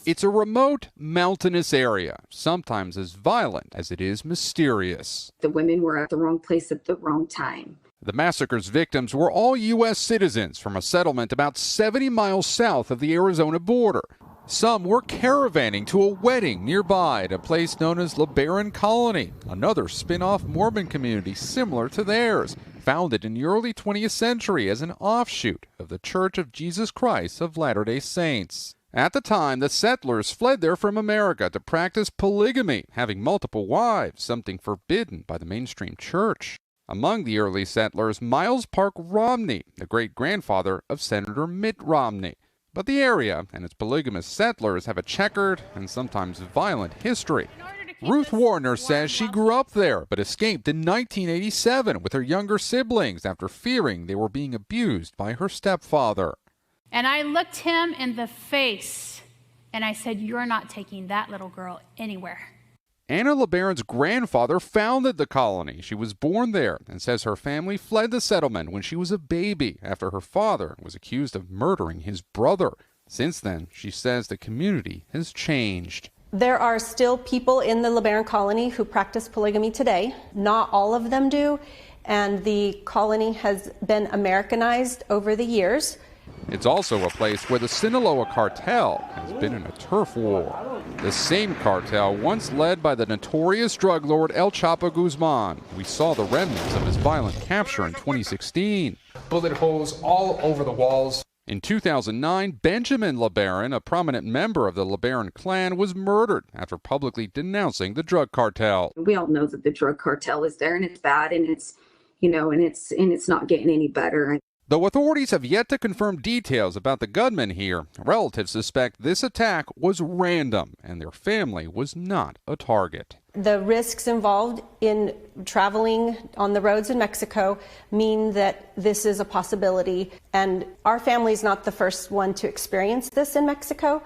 It's a remote, mountainous area, sometimes as violent as it is mysterious. The women were at the wrong place at the wrong time. The massacre's victims were all U.S. citizens from a settlement about 70 miles south of the Arizona border. Some were caravanning to a wedding nearby at a place known as LeBaron Colony, another spin-off Mormon community similar to theirs, founded in the early 20th century as an offshoot of the Church of Jesus Christ of Latter-day Saints. At the time, the settlers fled there from America to practice polygamy, having multiple wives, something forbidden by the mainstream church. Among the early settlers, Miles Park Romney, the great-grandfather of Senator Mitt Romney. But the area and its polygamous settlers have a checkered and sometimes violent history. Ruth Warner says she grew up there but escaped in 1987 with her younger siblings after fearing they were being abused by her stepfather. And I looked him in the face and I said, "You're not taking that little girl anywhere." Anna LeBaron's grandfather founded the colony. She was born there and says her family fled the settlement when she was a baby after her father was accused of murdering his brother. Since then, she says the community has changed. There are still people in the LeBaron colony who practice polygamy today. Not all of them do, and the colony has been Americanized over the years. It's also a place where the Sinaloa cartel has been in a turf war. The same cartel once led by the notorious drug lord El Chapo Guzman. We saw the remnants of his violent capture in 2016. Bullet holes all over the walls. In 2009, Benjamin LeBaron, a prominent member of the LeBaron clan, was murdered after publicly denouncing the drug cartel. We all know that the drug cartel is there and it's bad and it's not getting any better. Though authorities have yet to confirm details about the gunman here, relatives suspect this attack was random and their family was not a target. The risks involved in traveling on the roads in Mexico mean that this is a possibility, and our family is not the first one to experience this in Mexico.